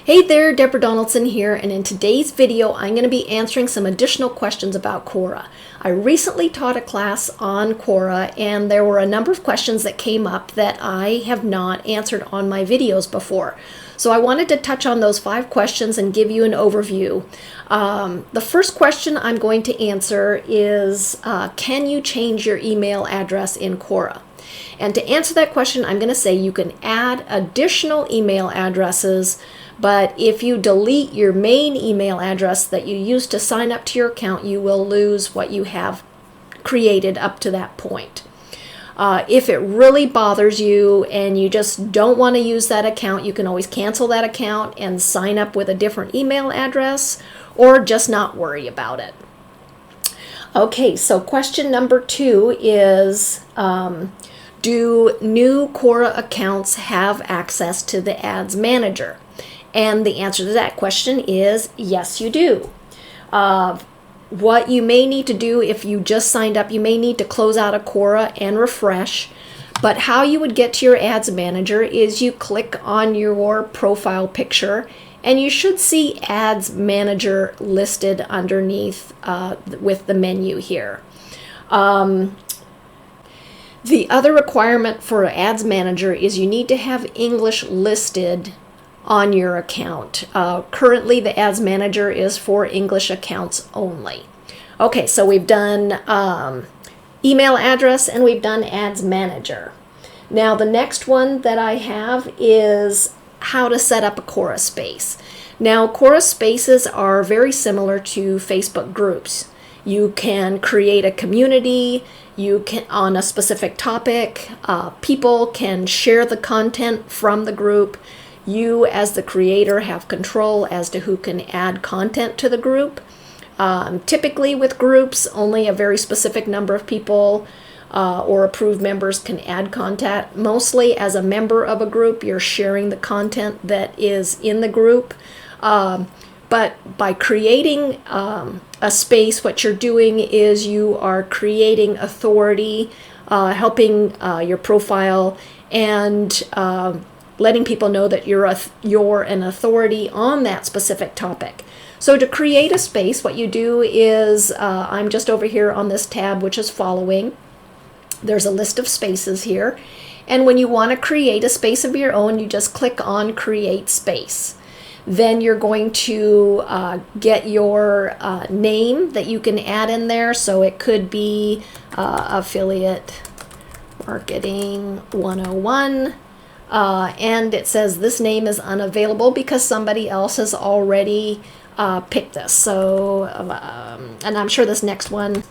Hey there, Deborah Donaldson here, and in today's video I'm going to be answering some additional questions about Quora. I recently taught a class on Quora and there were a number of questions that came up that I have not answered on my videos before. So I wanted to touch on those 5 questions and give you an overview. The first question I'm going to answer is, can you change your email address in Quora? And to answer that question, I'm going to say you can add additional email addresses, but if you delete your main email address that you used to sign up to your account, you will lose what you have created up to that point. If it really bothers you and you just don't want to use that account, you can always cancel that account and sign up with a different email address, or just not worry about it. Okay, so question number 2 is, do new Quora accounts have access to the Ads Manager? And the answer to that question is yes, you do. What you may need to do if you just signed up, you may need to close out of Quora and refresh. But how you would get to your Ads Manager is you click on your profile picture and you should see Ads Manager listed underneath with the menu here. The other requirement for Ads Manager is you need to have English listed on your account. Currently the Ads Manager is for English accounts only. Okay, so we've done email address and we've done Ads Manager. Now the next one that I have is how to set up a Quora Space. Now Quora Spaces are very similar to Facebook groups. You can create a community, you can on a specific topic, people can share the content from the group. You as the creator have control as to who can add content to the group. Typically with groups, only a very specific number of people or approved members can add content. Mostly as a member of a group, you're sharing the content that is in the group. But by creating a space, what you're doing is you are creating authority, helping your profile, and letting people know that you're an authority on that specific topic. So to create a space, what you do is, I'm just over here on this tab, which is following. There's a list of spaces here. And when you want to create a space of your own, you just click on Create Space. Then you're going to get your name that you can add in there. So it could be Affiliate Marketing 101. And it says this name is unavailable because somebody else has already picked this. So, and I'm sure this next one,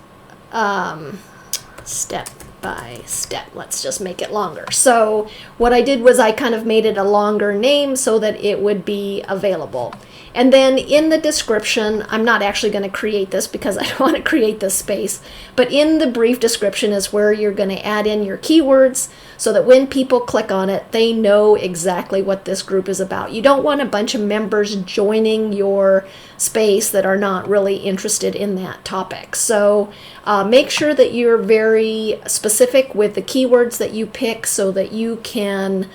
step by step, let's just make it longer. So what I did was I kind of made it a longer name so that it would be available. And then in the description, I'm not actually going to create this because I don't want to create this space, but in the brief description is where you're going to add in your keywords so that when people click on it, they know exactly what this group is about. You don't want a bunch of members joining your space that are not really interested in that topic. So make sure that you're very specific with the keywords that you pick so that you can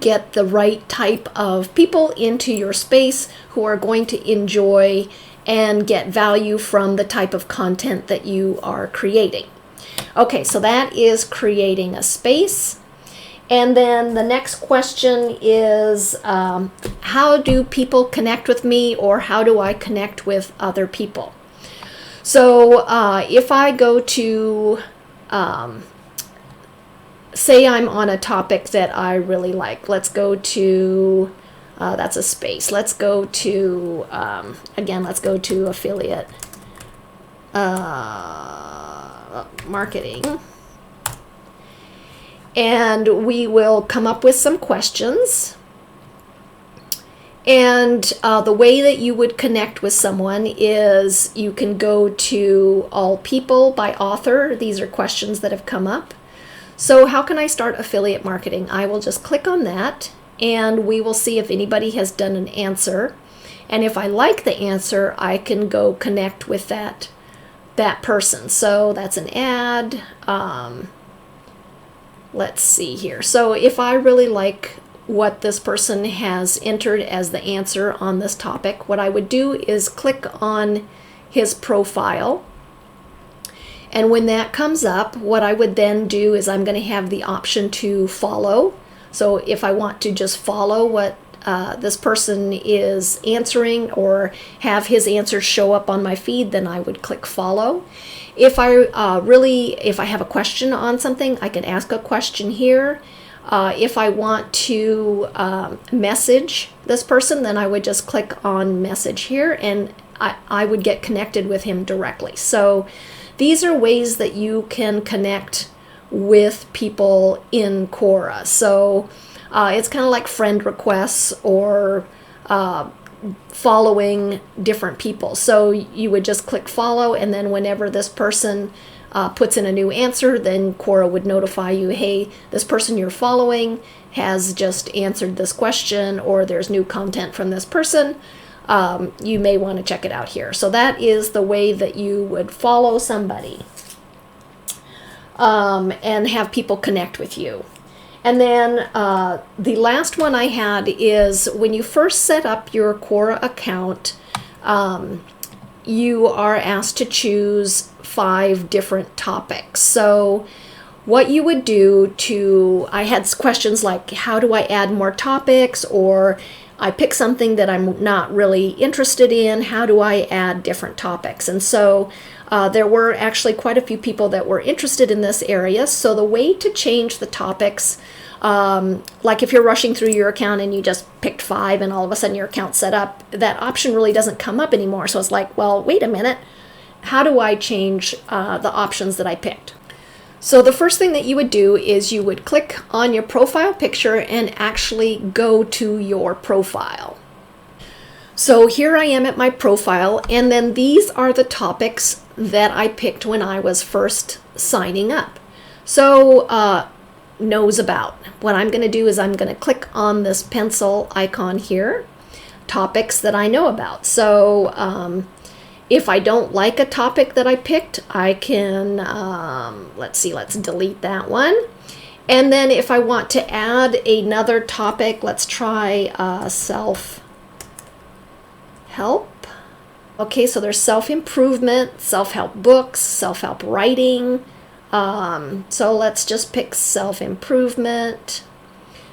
get the right type of people into your space who are going to enjoy and get value from the type of content that you are creating. Okay, so that is creating a space. And then the next question is, how do people connect with me, or how do I connect with other people? So if I go to say I'm on a topic that I really like. Let's go to, that's a space. Let's go to, again, let's go to affiliate marketing. And we will come up with some questions. And the way that you would connect with someone is you can go to all people by author. These are questions that have come up. So how can I start affiliate marketing? I will just click on that and we will see if anybody has done an answer. And if I like the answer, I can go connect with that person. So that's an ad. Let's see here. So if I really like what this person has entered as the answer on this topic, what I would do is click on his profile. And when that comes up, what I would then do is I'm going to have the option to follow. So if I want to just follow what this person is answering or have his answers show up on my feed, then I would click follow. If I have a question on something, I can ask a question here. If I want to message this person, then I would just click on message here, and I would get connected with him directly. So these are ways that you can connect with people in Quora. So it's kind of like friend requests or following different people. So you would just click follow, and then whenever this person puts in a new answer, then Quora would notify you, hey, this person you're following has just answered this question, or there's new content from this person. You may want to check it out here. So that is the way that you would follow somebody and have people connect with you. And then the last one I had is when you first set up your Quora account, you are asked to choose 5 different topics. So what you would do I had questions like, how do I add more topics? Or I pick something that I'm not really interested in. How do I add different topics? And so there were actually quite a few people that were interested in this area. So the way to change the topics, like if you're rushing through your account and you just picked 5 and all of a sudden your account's set up, that option really doesn't come up anymore. So it's like, well, wait a minute. How do I change the options that I picked? So the first thing that you would do is you would click on your profile picture and actually go to your profile. So here I am at my profile, and then these are the topics that I picked when I was first signing up. So knows about. What I'm going to do is I'm going to click on this pencil icon here, topics that I know about. So if I don't like a topic that I picked, I can, let's delete that one. And then if I want to add another topic, let's try self-help. Okay, so there's self-improvement, self-help books, self-help writing. So let's just pick self-improvement.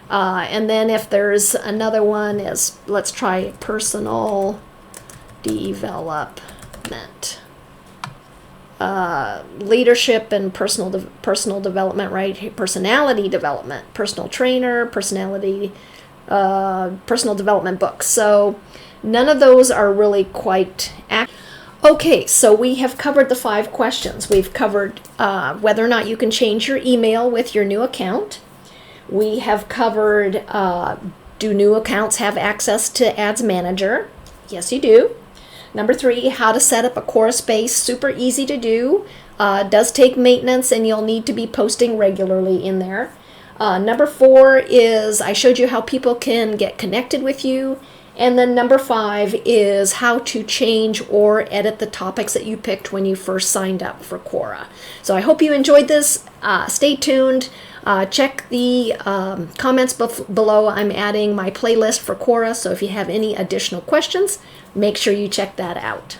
And then if there's another one, let's try personal development. Leadership and personal development, right? Personality development, personal trainer, personal development books. So none of those are really quite accurate. Okay, so we have covered the 5 questions. We've covered whether or not you can change your email with your new account. We have covered do new accounts have access to Ads Manager? Yes, you do. Number 3, how to set up a Quora Space. Super easy to do. Does take maintenance, and you'll need to be posting regularly in there. Number 4 is I showed you how people can get connected with you. And then number 5 is how to change or edit the topics that you picked when you first signed up for Quora. So I hope you enjoyed this. Stay tuned. Check the comments below. I'm adding my playlist for Quora, so if you have any additional questions, make sure you check that out.